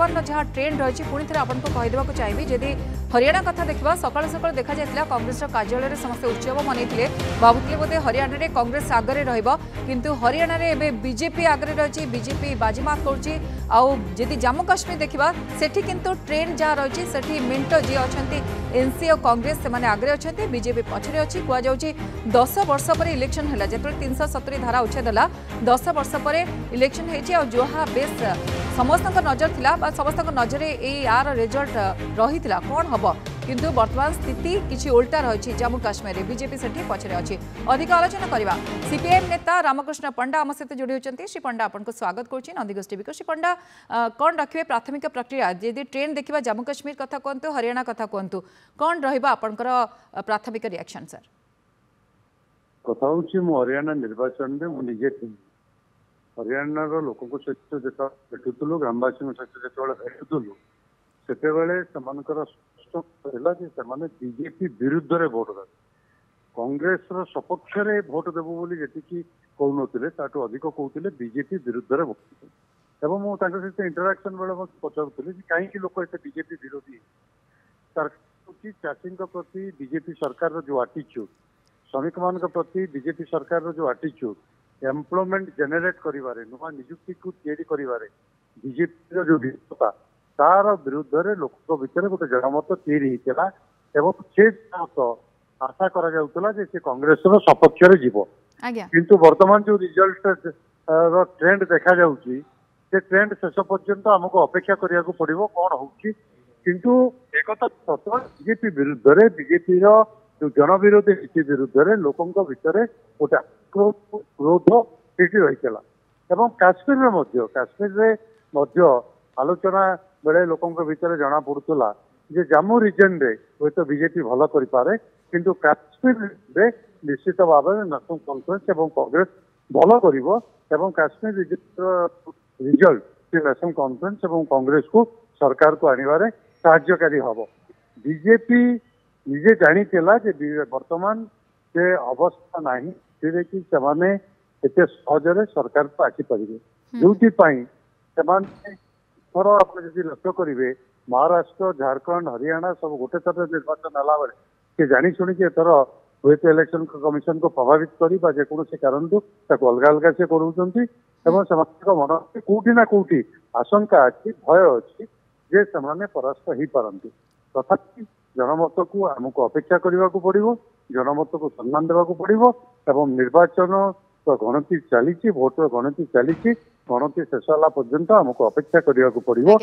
बर्तमान जहाँ ट्रेंड रही पुणी थे आपको कहीदेक चाहिए जदि हरियाणा कथा देखा सका सका देखा जाता कांग्रेस कार्यालय समस्त उत्सव मनईते भावुले बोधे हरियाणा में कांग्रेस आगे रु हरियाणा में बीजेपी आगे रही बीजेपी बाजीमात करी जम्मू काश्मीर देखा सेठी किंतु ट्रेंड जहाँ रही सेठी मिंटो जी अच्छा एनसी और कांग्रेस से आगे अच्छा बीजेपी पछरे अच्छी कहुच्छी 10 वर्ष पर इलेक्शन है जो 370 धारा उच्छेद है 10 वर्ष पर इलेक्शन हो जहाँ बेस समस्त नजर थिला समस्त नजर यार रिजल्ट रही कौन हम किंतु वर्तमान स्थिति किसी उल्टा रही जम्मू काश्मीर में बीजेपी सेठी पछरे अच्छी अधिक आलोचना करवा सीपीआईएम नेता रामकृष्ण पंडा आम सहित जोड़ी होती श्री पंडा आपको स्वागत करुच्ची नंदीघोष टीवी को। श्री पंडा कौन रखिए प्राथमिक प्रक्रिया यदि ट्रेंड देखा जम्मू काश्मीर कथा कहतु हरियाणा कथा कहतु कौन रहा प्राथमिक रिएक्शन सर कथा हूँ हरियाणा निर्वाचन में मुझे हरियाणा लोक सहित जो भेटुलु ग्रामवासी सहित जो भेटुलु से बीजेपी विरुद्ध रे भोट दे कांग्रेस सपक्ष भोट देवु बोली जी कहते अधिक कहते बीजेपी विरुद्ध रे भोट एवं मुझे इंटराक्शन बेले पचारूली कहीं लोक एत बीजेपी विरोधी सरकार चाषी प्रति बीजेपी सरकार जो आटीट्यूड श्रमिक मान प्रति बीजेपी सरकार जो आटीट्यूड एम्प्लॉयमेंट जेनेरेट करिवारे नुआ नियुक्ति को तैयारी करिवारे बीजेपी जो विफलता तार विरुद्ध रे लोक भितर गोटे जनमत तैयारी होता एवं से आशा करा जाउतला जे से कांग्रेस सपक्ष रे जीवो किंतु वर्तमान जो रिजल्ट ट्रेंड देखा जाउची से ट्रेंड शेष पर्यंत हमको अपेक्षा करिया को पड़िबो कौन होउची किंतु एकता सत्य बीजेपी विरुद्ध रे बीजेपी रो जो जनविरोधी नीति विरुद्ध रे लोकंक भितर गोटे क्रोध सृष्टि रहीला एवं काश्मीर रे आलोचना बेले लोकंक भितर जना पड़ुला जे जम्मू रीजन रे हूँ तो बीजेपी भल करें किंतु काश्मीर रे निश्चित भाव में नेशनल कॉन्फ्रेंस एवं कांग्रेस भल कर काश्मीर रिजल्ट नेशनल कॉन्फ्रेंस एवं कांग्रेस को सरकार को आनिबारे सहायकारी हम बीजेपी निजे जानी वर्तमान से अवस्था नहीं कि एते सहजरे सरकार को आसीपारे जो आप लक्ष्य करेंगे महाराष्ट्र झारखंड हरियाणा सब गोटे थर निर्वाचन है बेले से जानी शुणी एथर हूँ तो इलेक्शन कमिशन को प्रभावित कर जेकोसी कारण अलग अलग से कर मन कौटी ना कौटी आशंका अच्छी भय अच्छी जे से परास्त हो पारती तथापि जनमत को आमको अपेक्षा करने को पड़ो जनमत को सम्मान देवाक पड़ो एवं निर्वाचन गणति चली भोटर गणति चली गणति शेष होला पर्यंत आमको अपेक्षा करने को पड़ो।